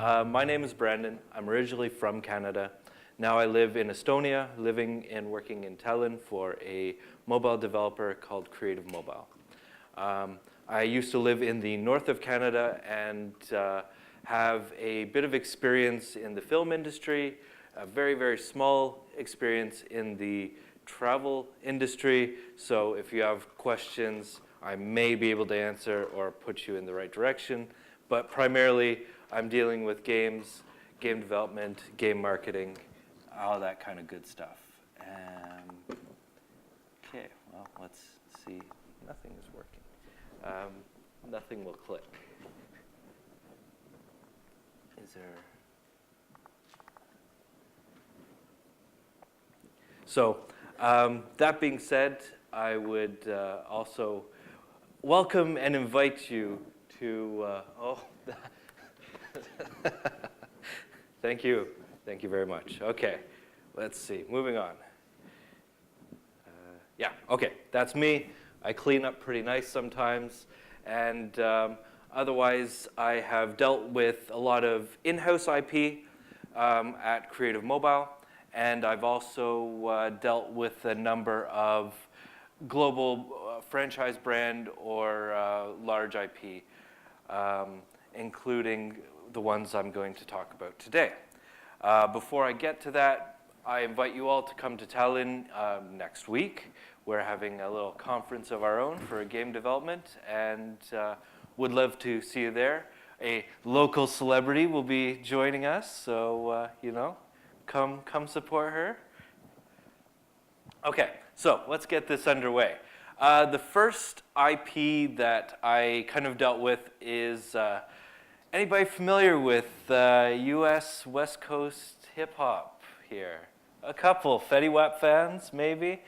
My name is Brandon. I'm originally from Canada. Now I live in Estonia, living and working in Tallinn for a mobile developer called Creative Mobile. I used to live in the north of Canada and have a bit of experience in the film industry, a very, very small experience in the travel industry. So if you have questions, I may be able to answer or put you in the right direction. But primarily, I'm dealing with games, game development, game marketing, all that kind of good stuff. Okay, well, let's see. Nothing is working. Nothing will click. Is there? So, that being said, I would also welcome and invite you to, thank you. Thank you very much. Okay, let's see, moving on. Yeah, okay, that's me. I clean up pretty nice sometimes, and otherwise I have dealt with a lot of in-house IP at Creative Mobile, and I've also dealt with a number of global franchise brand or large IP, including the ones I'm going to talk about today. Before I get to that, I invite you all to come to Tallinn next week. We're having a little conference of our own for game development, and would love to see you there. A local celebrity will be joining us, so come support her. Okay, so let's get this underway. The first IP that I kind of dealt with is, anybody familiar with US West Coast hip hop here? A couple, Fetty Wap fans, maybe?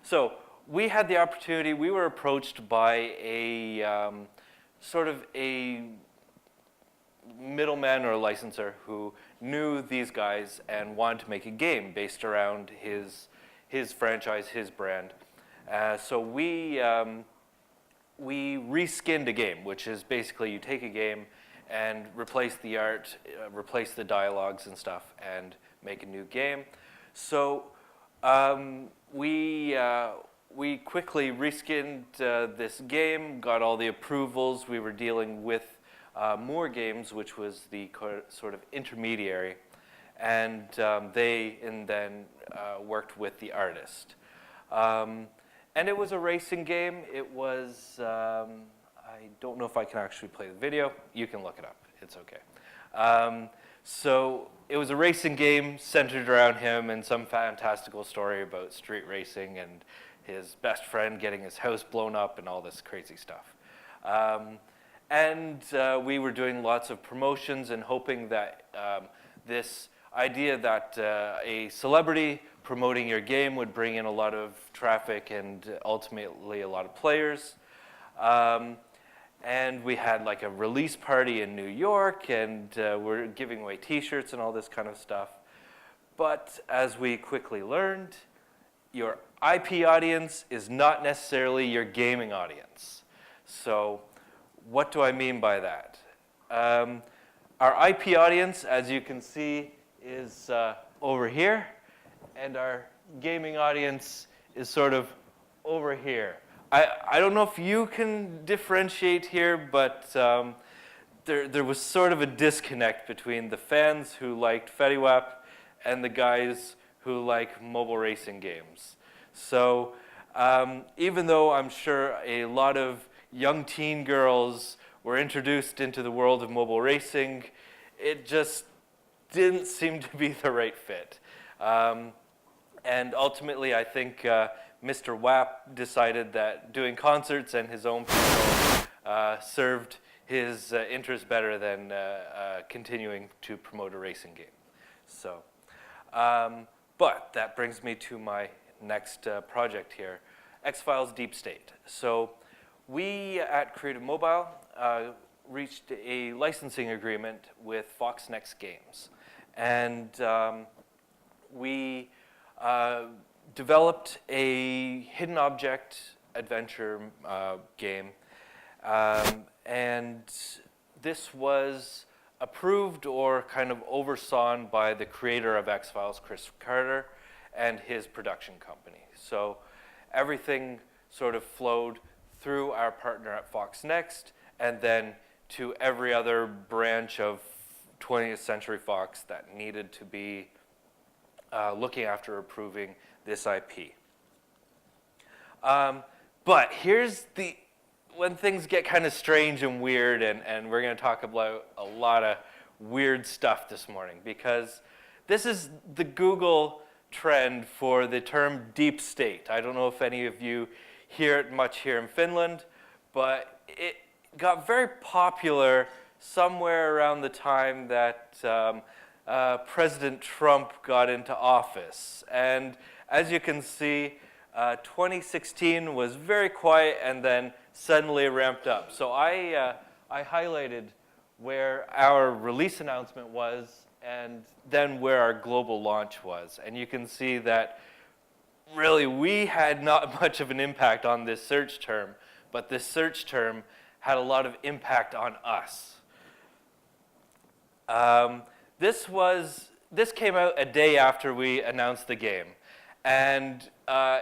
So we had the opportunity, we were approached by a sort of a middleman or a licenser who knew these guys and wanted to make a game based around his franchise, his brand. So we reskinned a game, which is basically you take a game and replace the art, replace the dialogues and stuff, and make a new game. So we quickly reskinned this game, got all the approvals. We were dealing with Moore Games, which was the sort of intermediary, and they then worked with the artist. And it was a racing game. It was, I don't know if I can actually play the video. You can look it up. It's okay. So it was a racing game centered around him and some fantastical story about street racing and his best friend getting his house blown up and all this crazy stuff. And we were doing lots of promotions and hoping that this idea that a celebrity promoting your game would bring in a lot of traffic and ultimately a lot of players. And we had like a release party in New York, and we're giving away t-shirts and all this kind of stuff. But as we quickly learned, your IP audience is not necessarily your gaming audience. So what do I mean by that? Our IP audience, as you can see, is over here, and our gaming audience is sort of over here. I don't know if you can differentiate here, but there was sort of a disconnect between the fans who liked Fetty Wap and the guys who like mobile racing games. So even though I'm sure a lot of young teen girls were introduced into the world of mobile racing, it just didn't seem to be the right fit. And ultimately, I think Mr. Wap decided that doing concerts and his own people served his interest better than continuing to promote a racing game. So, but that brings me to my next project here, X-Files Deep State. So we at Creative Mobile reached a licensing agreement with Fox Next Games. And we developed a hidden object adventure game. And this was approved or kind of oversawn by the creator of X-Files, Chris Carter, and his production company. So everything sort of flowed through our partner at Fox Next and then to every other branch of 20th Century Fox that needed to be looking after approving this IP. But here's when things get kind of strange and weird, and we're going to talk about a lot of weird stuff this morning, because this is the Google trend for the term deep state. I don't know if any of you hear it much here in Finland, but it got very popular somewhere around the time that President Trump got into office. And as you can see, 2016 was very quiet and then suddenly ramped up. So I highlighted where our release announcement was and then where our global launch was. And you can see that really we had not much of an impact on this search term, but this search term had a lot of impact on us. This came out a day after we announced the game. And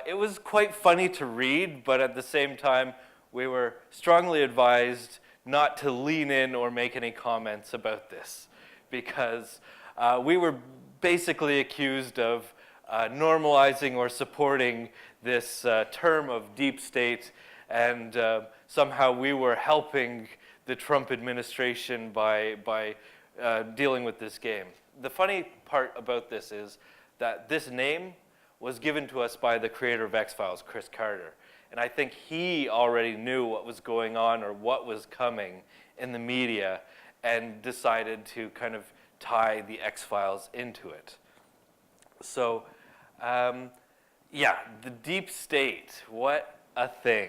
it was quite funny to read, but at the same time, we were strongly advised not to lean in or make any comments about this, because we were basically accused of normalizing or supporting this term of deep state, and somehow we were helping the Trump administration by dealing with this game. The funny part about this is that this name was given to us by the creator of X-Files, Chris Carter. And I think he already knew what was going on or what was coming in the media and decided to kind of tie the X-Files into it. So, yeah, the deep state, what a thing.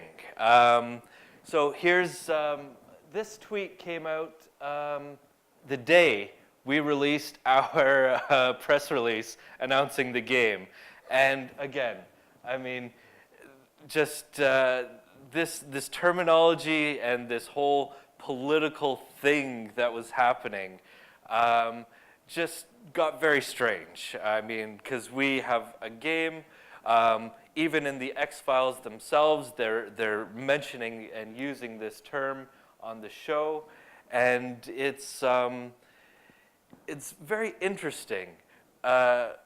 So here's, this tweet came out the day we released our press release announcing the game. And again, I mean, just this terminology and this whole political thing that was happening just got very strange. I mean, because we have a game, even in the X-Files themselves, they're mentioning and using this term on the show, and it's very interesting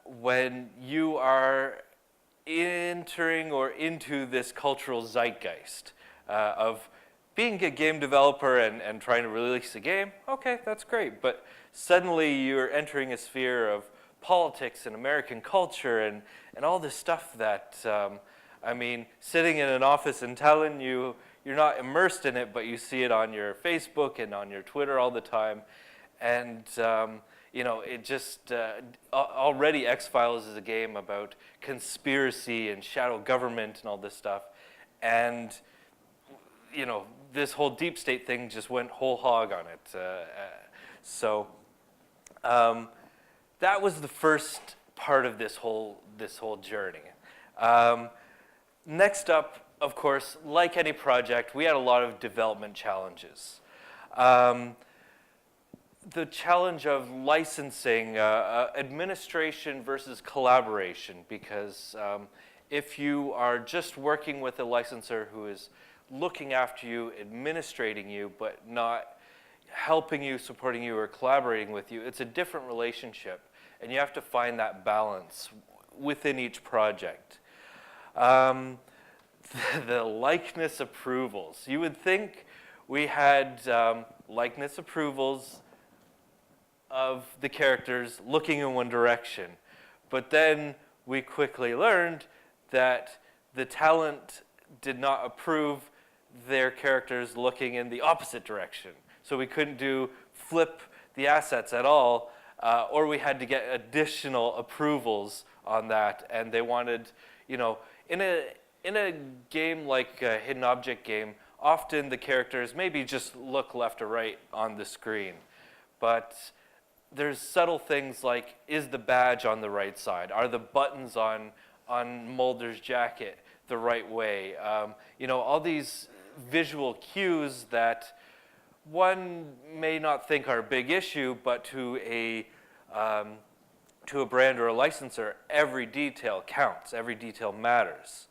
when you are entering or into this cultural zeitgeist of being a game developer and trying to release a game. Okay, that's great, but suddenly you're entering a sphere of politics and American culture and all this stuff that, I mean, sitting in an office in Tallinn, you're not immersed in it, but you see it on your Facebook and on your Twitter all the time. And you know, it just, already X-Files is a game about conspiracy and shadow government and all this stuff. And, you know, this whole deep state thing just went whole hog on it. So that was the first part of this whole journey. Next up, of course, like any project, we had a lot of development challenges. The challenge of licensing, administration versus collaboration, because if you are just working with a licensor who is looking after you, administrating you, but not helping you, supporting you, or collaborating with you, it's a different relationship, and you have to find that balance within each project. The likeness approvals. You would think we had likeness approvals of the characters looking in one direction. But then we quickly learned that the talent did not approve their characters looking in the opposite direction. So we couldn't flip the assets at all, or we had to get additional approvals on that. And they wanted, you know, in a game like a hidden object game, often the characters maybe just look left or right on the screen. But there's subtle things like, is the badge on the right side? Are the buttons on Mulder's jacket the right way? You know, all these visual cues that one may not think are a big issue, but to a brand or a licensor, every detail counts, every detail matters.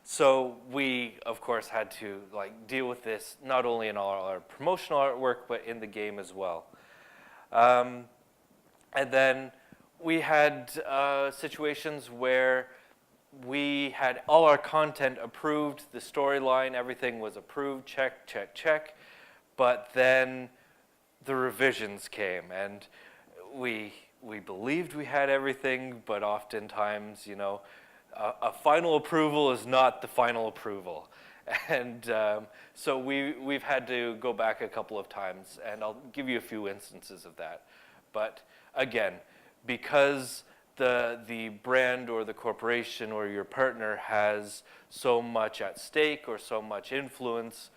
So we, of course, had to deal with this not only in all our promotional artwork, but in the game as well. And then we had situations where we had all our content approved, the storyline, everything was approved, check, check, check. But then the revisions came, and we believed we had everything, but oftentimes, a final approval is not the final approval. And so we've had to go back a couple of times, and I'll give you a few instances of that. But again, because the brand or the corporation or your partner has so much at stake or so much influence,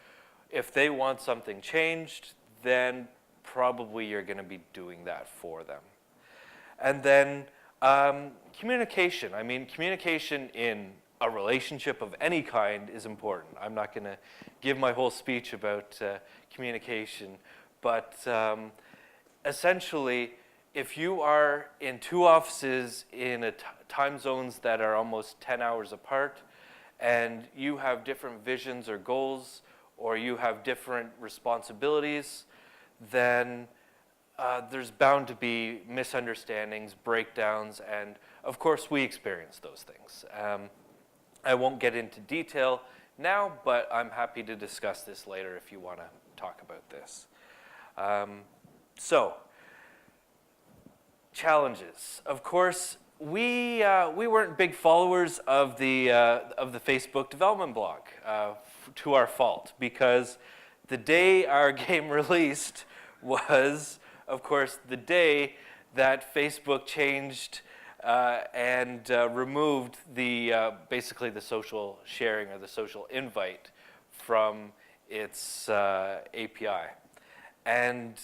if they want something changed, then probably you're going to be doing that for them. And then communication. I mean, communication in a relationship of any kind is important. I'm not going to give my whole speech about communication, but essentially, if you are in two offices in time zones that are almost 10 hours apart, and you have different visions or goals, or you have different responsibilities, then there's bound to be misunderstandings, breakdowns, and of course we experience those things. I won't get into detail now, but I'm happy to discuss this later if you want to talk about this. So, challenges. Of course, we weren't big followers of the Facebook development blog, to our fault, because the day our game released was, of course, the day that Facebook changed and removed basically the social sharing or the social invite from its API. And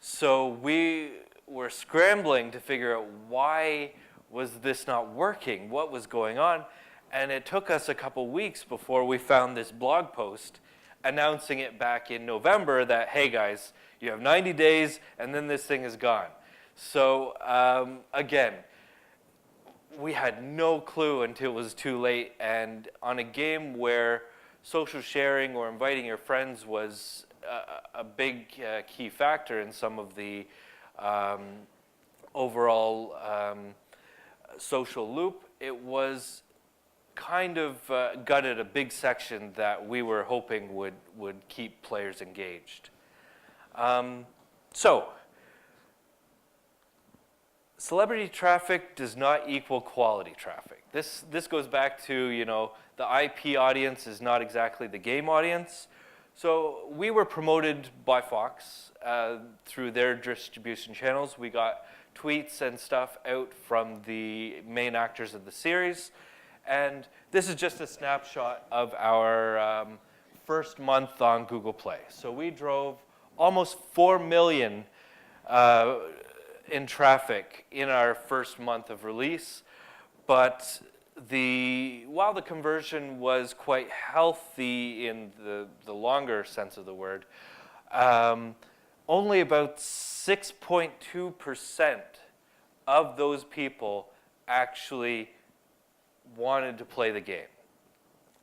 so we were scrambling to figure out why was this not working, what was going on, and it took us a couple weeks before we found this blog post announcing it back in November that, hey guys, you have 90 days and then this thing is gone. So again, we had no clue until it was too late, and on a game where social sharing or inviting your friends was a big key factor in some of the overall social loop, it was kind of gutted a big section that we were hoping would keep players engaged. So, celebrity traffic does not equal quality traffic. This goes back to, the IP audience is not exactly the game audience. So we were promoted by Fox through their distribution channels. We got tweets and stuff out from the main actors of the series. And this is just a snapshot of our first month on Google Play. So we drove almost 4 million in traffic in our first month of release. But while the conversion was quite healthy in the longer sense of the word, only about 6.2% of those people actually wanted to play the game.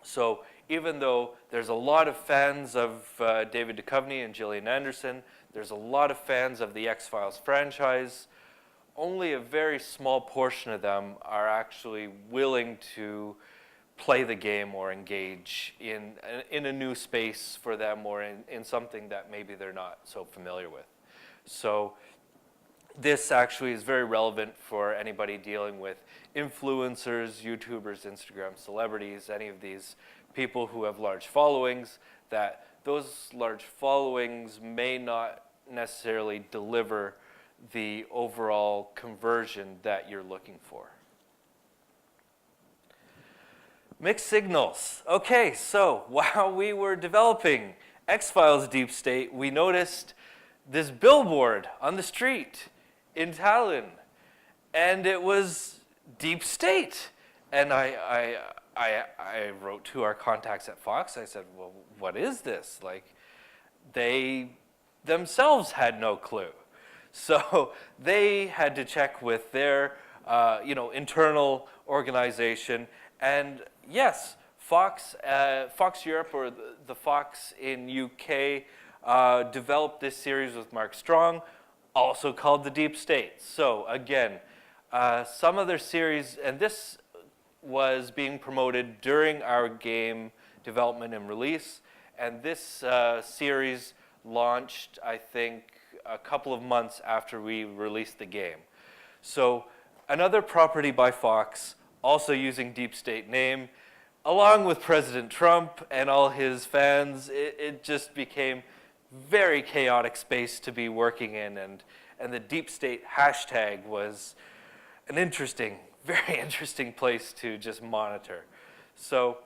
So even though there's a lot of fans of David Duchovny and Gillian Anderson, there's a lot of fans of the X-Files franchise, only a very small portion of them are actually willing to play the game or engage in a new space for them, or in something that maybe they're not so familiar with. So this actually is very relevant for anybody dealing with influencers, YouTubers, Instagram celebrities, any of these people who have large followings, that those large followings may not necessarily deliver the overall conversion that you're looking for. Mixed signals. Okay, so while we were developing X-Files Deep State, we noticed this billboard on the street in Tallinn, and it was Deep State. And I wrote to our contacts at Fox. I said, well, what is this? Like, they themselves had no clue. So they had to check with their internal organization. And yes, Fox Europe, or the Fox in UK, developed this series with Mark Strong, also called The Deep State. So again, some of their series, and this was being promoted during our game development and release, and this series launched, I think, a couple of months after we released the game. So another property by Fox, also using Deep State name, along with President Trump and all his fans, it just became very chaotic space to be working in, and the Deep State hashtag was an interesting, very interesting place to just monitor. So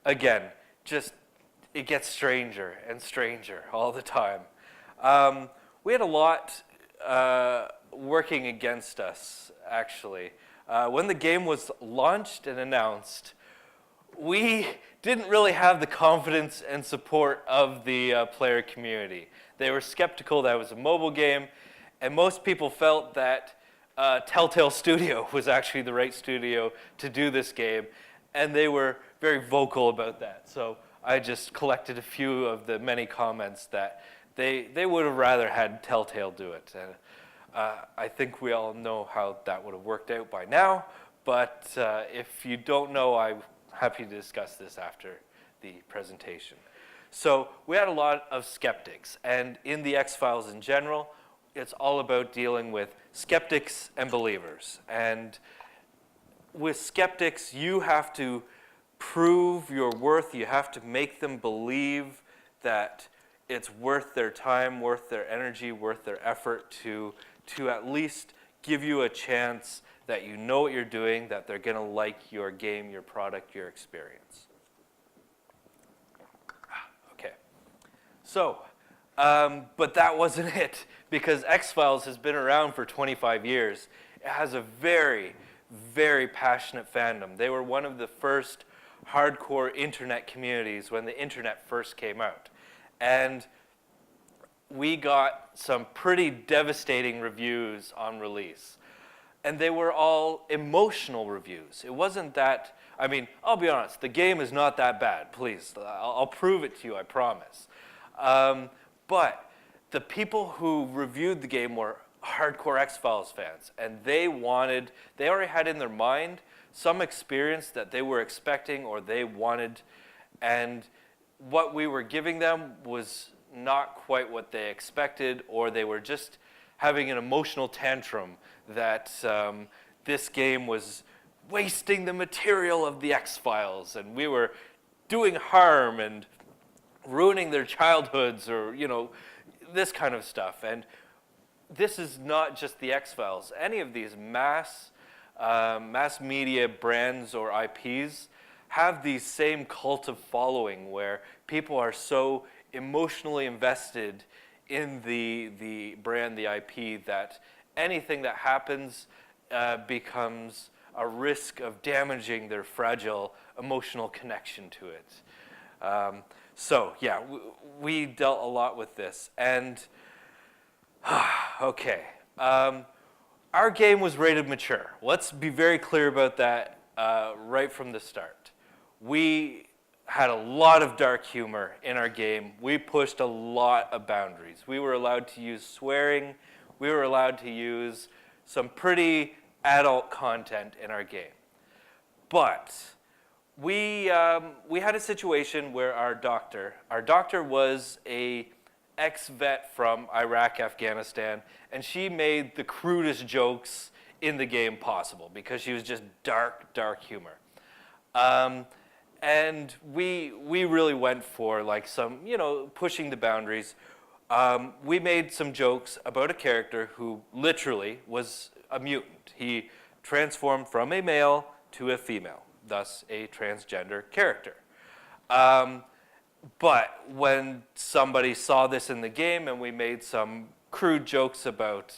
again, just it gets stranger and stranger all the time. We had a lot working against us, actually. When the game was launched and announced, we didn't really have the confidence and support of the player community. They were skeptical that it was a mobile game, and most people felt that Telltale Studio was actually the right studio to do this game, and they were very vocal about that. So I just collected a few of the many comments that they would have rather had Telltale do it. And I think we all know how that would have worked out by now, but if you don't know, I'm happy to discuss this after the presentation. So we had a lot of skeptics, and in the X-Files in general, it's all about dealing with skeptics and believers. And with skeptics, you have to prove your worth. You have to make them believe that it's worth their time, worth their energy, worth their effort to at least give you a chance that you know what you're doing, that they're going to like your game, your product, your experience. Okay. So, but that wasn't it, because X-Files has been around for 25 years. It has a very, very passionate fandom. They were one of the first hardcore internet communities when the internet first came out. And we got some pretty devastating reviews on release. And they were all emotional reviews. It wasn't that, I mean, I'll be honest, the game is not that bad, please. I'll prove it to you, I promise. But the people who reviewed the game were hardcore X-Files fans, and they already had in their mind some experience that they were expecting or they wanted, and what we were giving them was not quite what they expected, or they were just having an emotional tantrum that this game was wasting the material of the X-Files, and we were doing harm and ruining their childhoods, or, this kind of stuff. And this is not just the X-Files. Any of these mass media brands or IPs have these same cult of following where people are so emotionally invested in the brand, the IP, that anything that happens becomes a risk of damaging their fragile emotional connection to it. So yeah, we dealt a lot with this. And okay, our game was rated mature. Let's be very clear about that right from the start. We had a lot of dark humor in our game. We pushed a lot of boundaries. We were allowed to use swearing. We were allowed to use some pretty adult content in our game. But we had a situation where our doctor was a ex-vet from Iraq, Afghanistan, and she made the crudest jokes in the game possible because she was just dark, dark humor. And we really went for like some, pushing the boundaries. We made some jokes about a character who literally was a mutant. He transformed from a male to a female, thus a transgender character. But when somebody saw this in the game and we made some crude jokes about,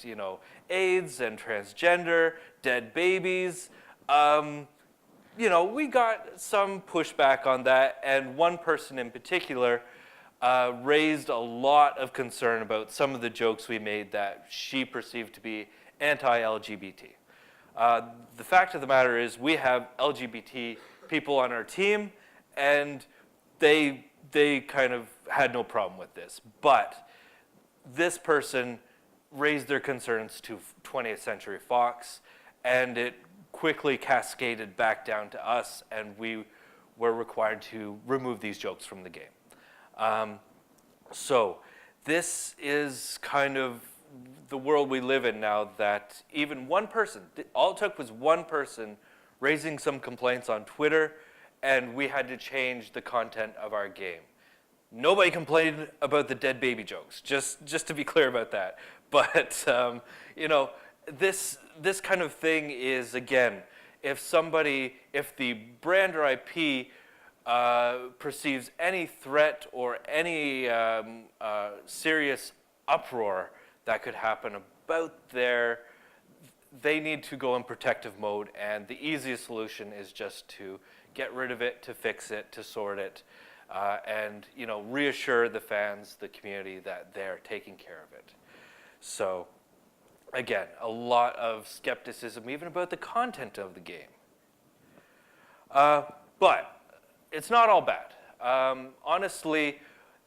AIDS and transgender, dead babies, we got some pushback on that, and one person in particular raised a lot of concern about some of the jokes we made that she perceived to be anti-LGBT. The fact of the matter is we have LGBT people on our team, and they kind of had no problem with this. But this person raised their concerns to 20th Century Fox, and it quickly cascaded back down to us, and we were required to remove these jokes from the game. So this is kind of the world we live in now, that even one person, all it took was one person raising some complaints on Twitter, and we had to change the content of our game. Nobody complained about the dead baby jokes, just to be clear about that. But, you know, this kind of thing is, again, if the brand or IP perceives any threat or any serious uproar that could happen about they need to go in protective mode, and the easiest solution is just to get rid of it, to fix it, to sort it, and you know, reassure the fans, the community, that they're taking care of it. So, again, a lot of skepticism even about the content of the game. But it's not all bad. Honestly,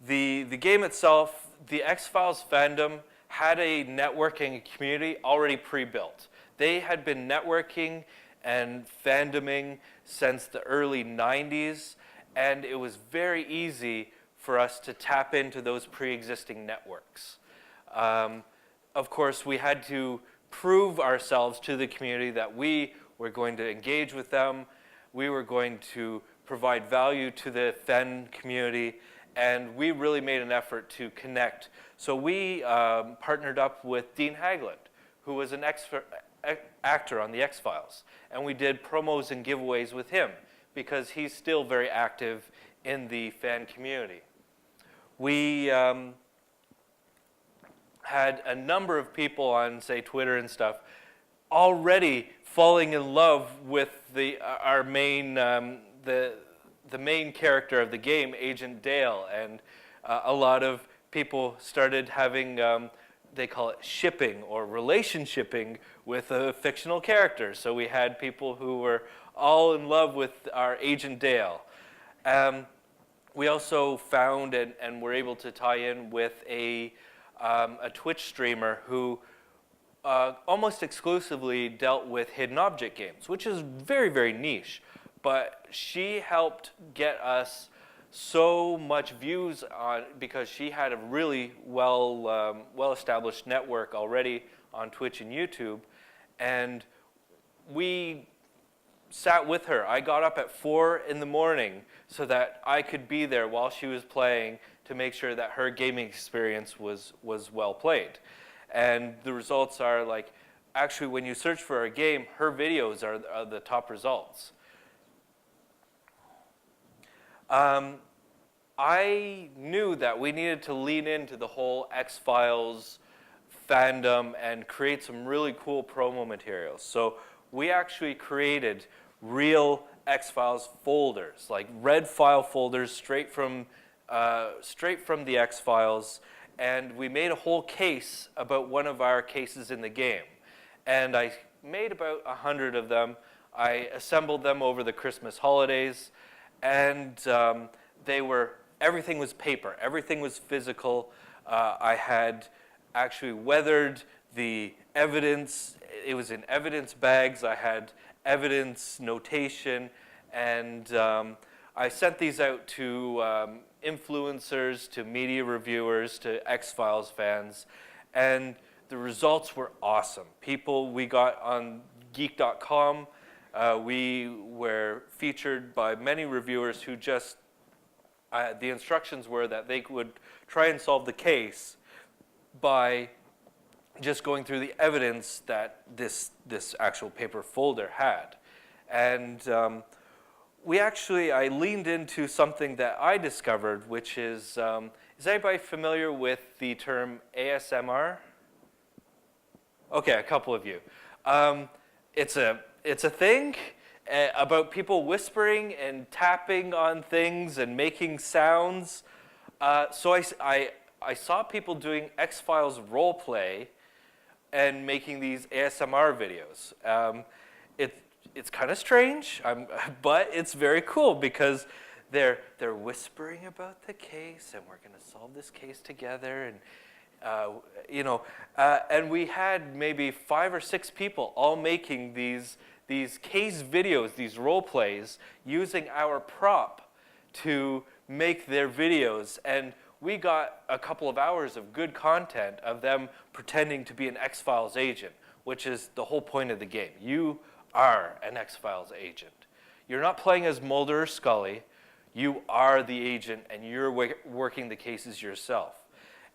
the game itself, the X-Files fandom, had a networking community already pre-built. They had been networking and fandoming since the early 90s, and it was very easy for us to tap into those pre-existing networks. Of course, we had to prove ourselves to the community that we were going to engage with them, we were going to provide value to the fan community, and we really made an effort to connect. So we partnered up with Dean Haglund, who was an actor on the X-Files, and we did promos and giveaways with him because he's still very active in the fan community. We had a number of people on, say, Twitter and stuff already falling in love with our main the main character of the game, Agent Dale, and a lot of people started having, they call it shipping or relationshipping with a fictional character. So we had people who were all in love with our Agent Dale. We also found and were able to tie in with a Twitch streamer who almost exclusively dealt with hidden object games, which is very, very niche. But she helped get us so much views on, because she had a really well-established network already on Twitch and YouTube, and we sat with her. I got up at 4 in the morning so that I could be there while she was playing to make sure that her gaming experience was well played. And the results are like, actually when you search for a game, her videos are the top results. I knew that we needed to lean into the whole X-Files fandom and create some really cool promo materials. So we actually created real X-Files folders, like red file folders straight from the X-Files, and we made a whole case about one of our cases in the game. And I made about 100 of them. I assembled them over the Christmas holidays, and everything was paper, everything was physical. I had actually weathered the evidence. It was in evidence bags. I had evidence notation, and I sent these out to influencers, to media reviewers, to X-Files fans, and the results were awesome. We got on geek.com. We were featured by many reviewers who just, the instructions were that they would try and solve the case by just going through the evidence that this actual paper folder had. And I leaned into something that I discovered, which is anybody familiar with the term ASMR? Okay, a couple of you. It's a thing about people whispering and tapping on things and making sounds. I saw people doing X-Files roleplay and making these ASMR videos. It's kind of strange, but it's very cool because they're whispering about the case, and we're going to solve this case together, and and we had maybe 5 or 6 people all making these case videos, these role plays, using our prop to make their videos, and we got a couple of hours of good content of them pretending to be an X-Files agent, which is the whole point of the game. You are an X-Files agent. You're not playing as Mulder or Scully. You are the agent, and you're working the cases yourself.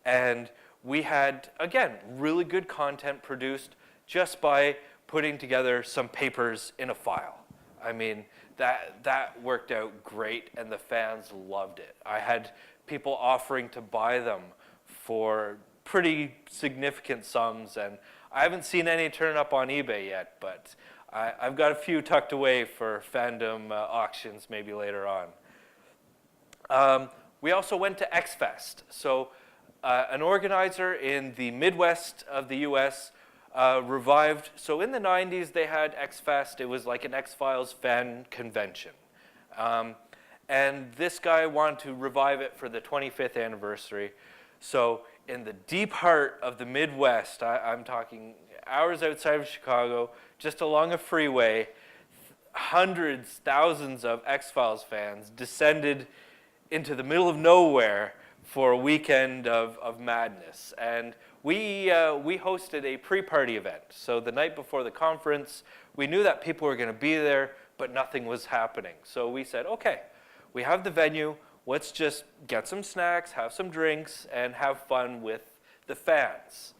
And we had, again, really good content produced just by putting together some papers in a file. I mean, that worked out great, and the fans loved it. I had people offering to buy them for pretty significant sums, and I haven't seen any turn up on eBay yet, but I've got a few tucked away for fandom auctions maybe later on. We also went to X-Fest. So an organizer in the Midwest of the US revived. So in the 90s, they had X-Fest. It was like an X-Files fan convention. And this guy wanted to revive it for the 25th anniversary. So in the deep heart of the Midwest, I'm talking hours outside of Chicago, just along a freeway, hundreds, thousands of X-Files fans descended into the middle of nowhere for a weekend of madness. And we hosted a pre-party event. So the night before the conference, we knew that people were going to be there, but nothing was happening. So we said, okay, we have the venue. Let's just get some snacks, have some drinks, and have fun with the fans.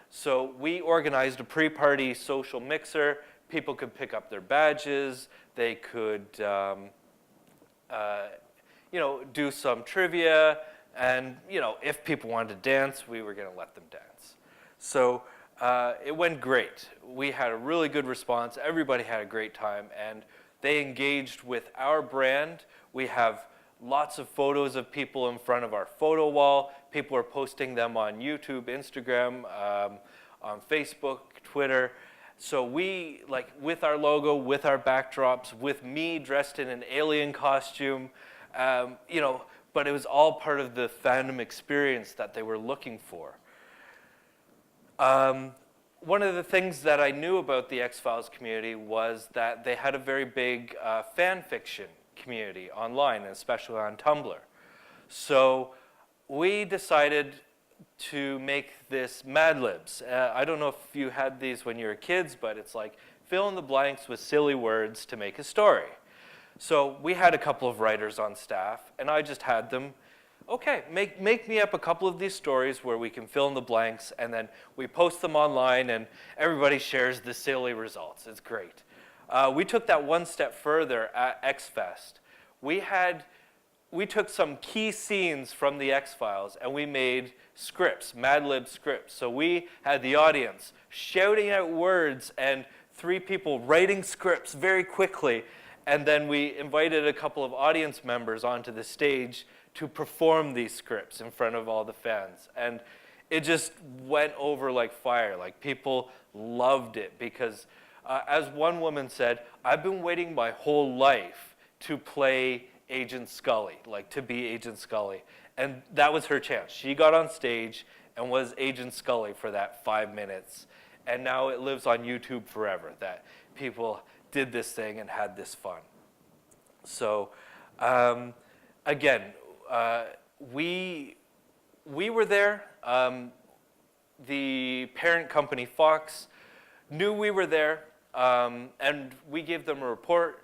So we organized a pre-party social mixer. People could pick up their badges. They could do some trivia. And, if people wanted to dance, we were going to let them dance. So it went great. We had a really good response. Everybody had a great time. And they engaged with our brand. We have lots of photos of people in front of our photo wall. People are posting them on YouTube, Instagram, on Facebook, Twitter. So we, with our logo, with our backdrops, with me dressed in an alien costume, but it was all part of the fandom experience that they were looking for. One of the things that I knew about the X-Files community was that they had a very big fan fiction community online, and especially on Tumblr. So we decided to make this Mad Libs. I don't know if you had these when you were kids, but it's like fill in the blanks with silly words to make a story. So we had a couple of writers on staff, and I just had them, okay, make me up a couple of these stories where we can fill in the blanks, and then we post them online, and everybody shares the silly results. It's great. We took that one step further at X-Fest. We took some key scenes from the X-Files, and we made scripts, Mad Lib scripts. So we had the audience shouting out words and 3 people writing scripts very quickly. And then we invited a couple of audience members onto the stage to perform these scripts in front of all the fans. And it just went over like fire. Like, people loved it because, as one woman said, I've been waiting my whole life to play Agent Scully, to be Agent Scully. And that was her chance. She got on stage and was Agent Scully for that 5 minutes. And now it lives on YouTube forever, that people did this thing and had this fun. So again, we were there. The parent company, Fox, knew we were there, and we gave them a report.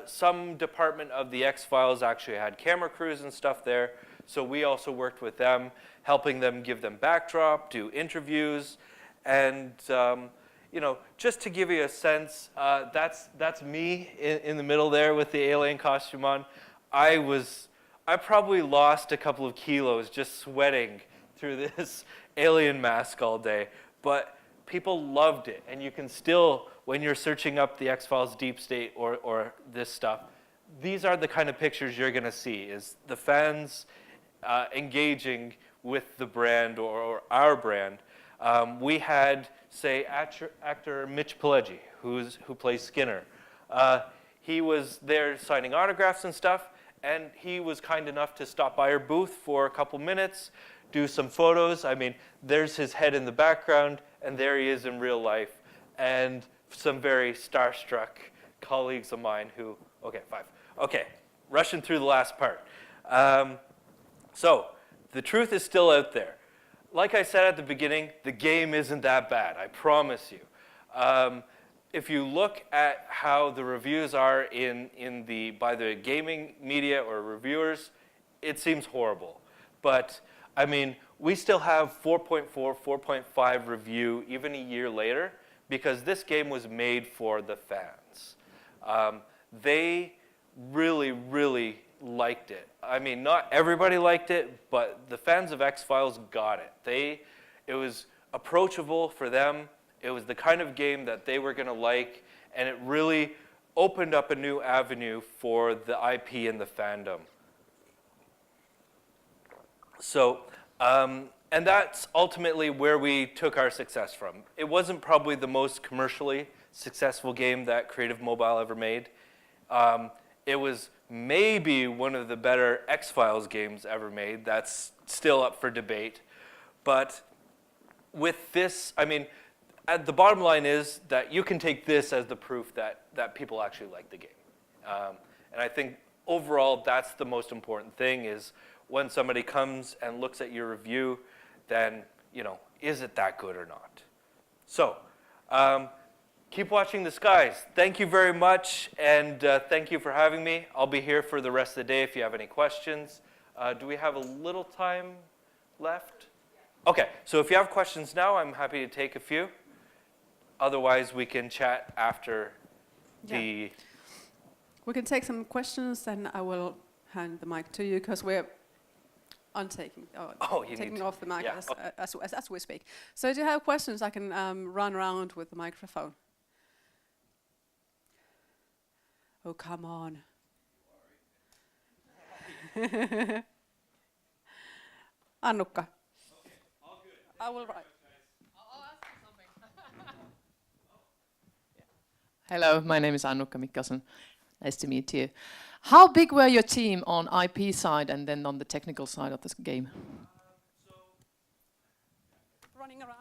Some department of the X-Files actually had camera crews and stuff there, so we also worked with them, helping them give them backdrop, do interviews, and just to give you a sense, that's me in the middle there with the alien costume on. I probably lost a couple of kilos just sweating through this alien mask all day, but people loved it. And you can still, when you're searching up the X-Files Deep State or this stuff, these are the kind of pictures you're going to see, is the fans engaging with the brand or our brand. We had, say, actor Mitch Pileggi, who plays Skinner. He was there signing autographs and stuff, and he was kind enough to stop by our booth for a couple minutes, do some photos. I mean, there's his head in the background, and there he is in real life. And some very starstruck colleagues of mine who, okay, 5. Okay, rushing through the last part. So, the truth is still out there. Like I said at the beginning, the game isn't that bad, I promise you. If you look at how the reviews are by the gaming media or reviewers, it seems horrible. But, I mean, we still have 4.4, 4.5 review even a year later because this game was made for the fans. They really, really liked it. I mean, not everybody liked it, but the fans of X-Files got it. It was approachable for them. It was the kind of game that they were going to like, and it really opened up a new avenue for the IP and the fandom. So, and that's ultimately where we took our success from. It wasn't probably the most commercially successful game that Creative Mobile ever made. It was maybe one of the better X-Files games ever made. That's still up for debate. But with this, I mean, the bottom line is that you can take this as the proof that people actually like the game. And I think overall that's the most important thing is when somebody comes and looks at your review, then, you know, is it that good or not? So, keep watching the skies. Thank you very much, and thank you for having me. I'll be here for the rest of the day if you have any questions. Do we have a little time left? Okay, so if you have questions now, I'm happy to take a few. Otherwise, we can chat after the... We can take some questions, and I will hand the mic to you, because we're taking off the mic as we speak. So if you have questions, I can run around with the microphone. Oh, come on. Annukka. Okay, all good. I will write. I'll ask you something. Hello, my name is Annukka Mikkasen. Nice to meet you. How big were your team on IP side and then on the technical side of this game? Running around.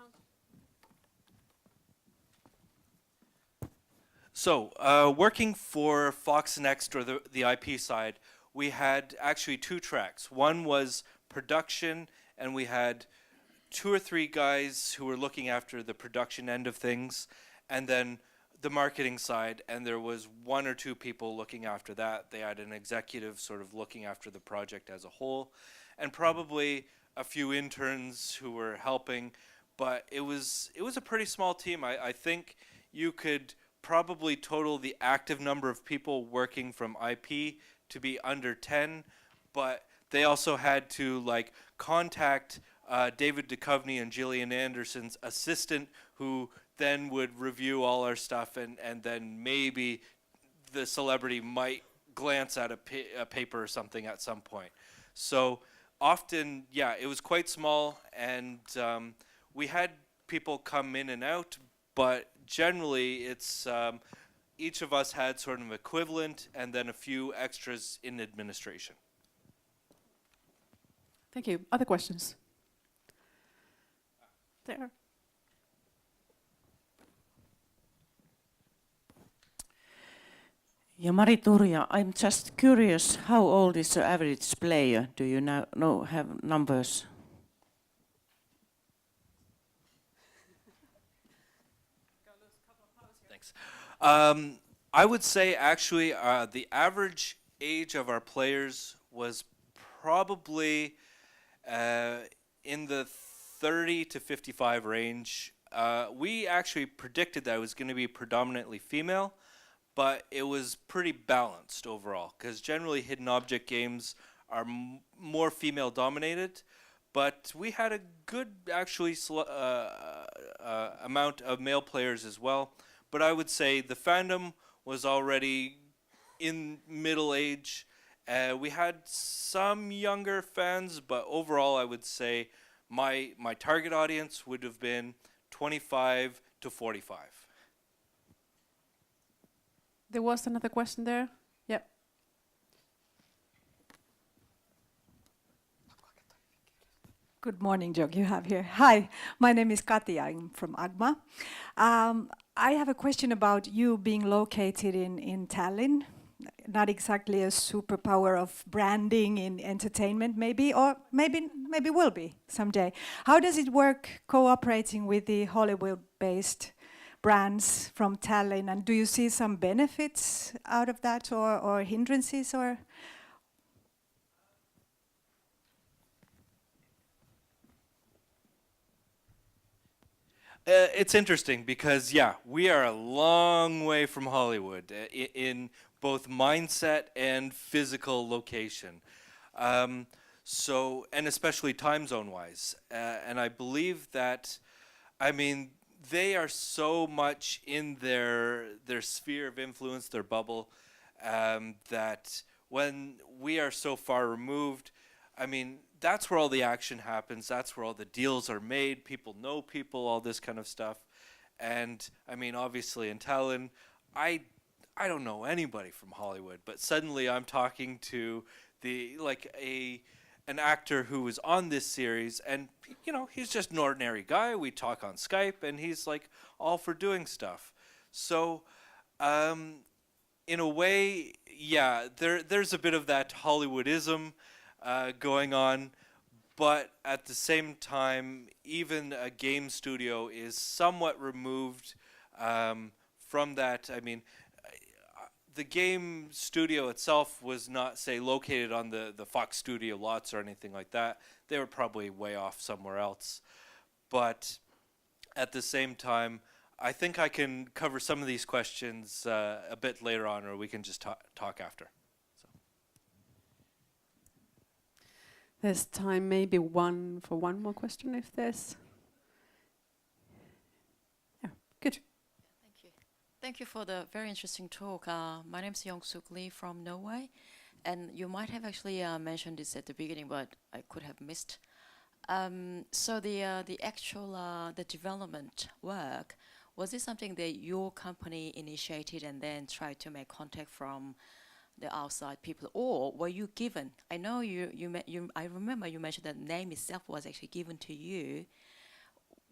So, working for Fox Next or the IP side, we had actually 2 tracks. One was production, and we had 2 or 3 guys who were looking after the production end of things, and then the marketing side, and there was 1 or 2 people looking after that. They had an executive sort of looking after the project as a whole, and probably a few interns who were helping, but it was a pretty small team. I think you could probably total the active number of people working from IP to be under 10, but they also had to like contact David Duchovny and Gillian Anderson's assistant, who then would review all our stuff, and then maybe the celebrity might glance at a paper or something at some point. So often, yeah, it was quite small, and we had people come in and out, but generally it's each of us had sort of equivalent and then a few extras in administration. Thank you. Other questions? There. Yeah, Mari Turja, I'm just curious, how old is the average player? Do you now have numbers? Thanks. I would say actually the average age of our players was probably in the 30 to 55 range. We actually predicted that it was going to be predominantly female, but it was pretty balanced overall, because generally hidden object games are more female dominated, but we had a good actually amount of male players as well. But I would say the fandom was already in middle age, We had some younger fans, but overall I would say my target audience would have been 25 to 45. There was another question there. Yep. Good morning, Jog. You have here. Hi, my name is Katja. I'm from AGMA. I have a question about you being located in Tallinn. Not exactly a superpower of branding in entertainment, maybe, or maybe will be someday. How does it work cooperating with the Hollywood-based brands from Tallinn, and do you see some benefits out of that, or hindrances, or? It's interesting because, yeah, we are a long way from Hollywood in both mindset and physical location. So, and especially time zone wise. And I believe that, I mean, they are so much in their sphere of influence, their bubble, that when we are so far removed, I mean, that's where all the action happens. That's where all the deals are made. People know people, all this kind of stuff. And I mean, obviously in Tallinn, I don't know anybody from Hollywood, but suddenly I'm talking to an actor who was on this series, and you know, he's just an ordinary guy. We talk on Skype, and he's like all for doing stuff. So, in a way, yeah, there's a bit of that Hollywoodism going on, but at the same time, even a game studio is somewhat removed from that. I mean, the game studio itself was not, say, located on the Fox studio lots or anything like that. They were probably way off somewhere else. But at the same time, I think I can cover some of these questions a bit later on, or we can just talk after. There's time maybe for one more question if there's. Yeah, good. Thank you. Thank you for the very interesting talk. My name is Young-Suk Lee from Norway, and you might have actually mentioned this at the beginning, but I could have missed. So the actual the development work, was this something that your company initiated and then tried to make contact from the outside people, or were you given? I know I remember you mentioned that the name itself was actually given to you.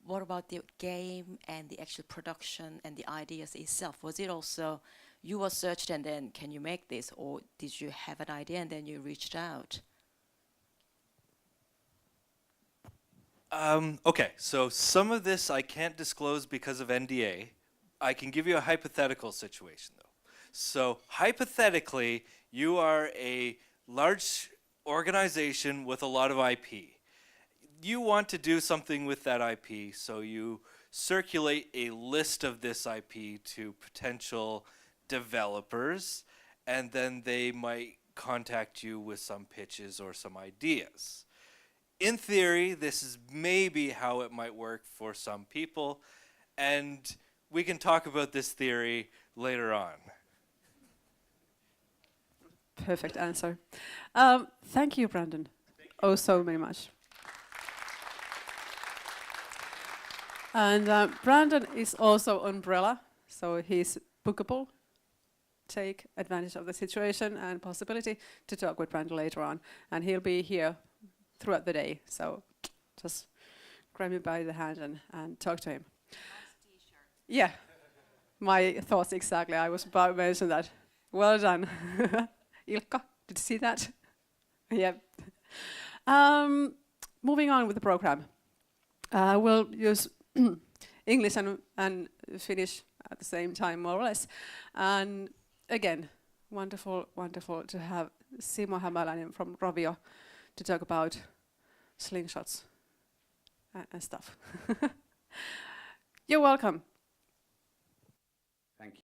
What about the game and the actual production and the ideas itself? Was it also you were searched and then can you make this, or did you have an idea and then you reached out? Okay, so some of this I can't disclose because of NDA. I can give you a hypothetical situation though. So hypothetically, you are a large organization with a lot of IP. You want to do something with that IP, so you circulate a list of this IP to potential developers, and then they might contact you with some pitches or some ideas. In theory, this is maybe how it might work for some people, and we can talk about this theory later on. Perfect answer. Thank you, Brandon. Thank you. Oh, so very much. And Brandon is also Umbrella, so he's bookable. Take advantage of the situation and possibility to talk with Brandon later on. And he'll be here throughout the day, so just grab me by the hand and talk to him. Nice t-shirt. Yeah, my thoughts exactly. I was about to mention that. Well done. Ilkka, did you see that? Yep. Moving on with the program. We'll use English and Finnish at the same time, more or less. And again, wonderful to have Simo Hämäläinen from Rovio to talk about slingshots and stuff. You're welcome.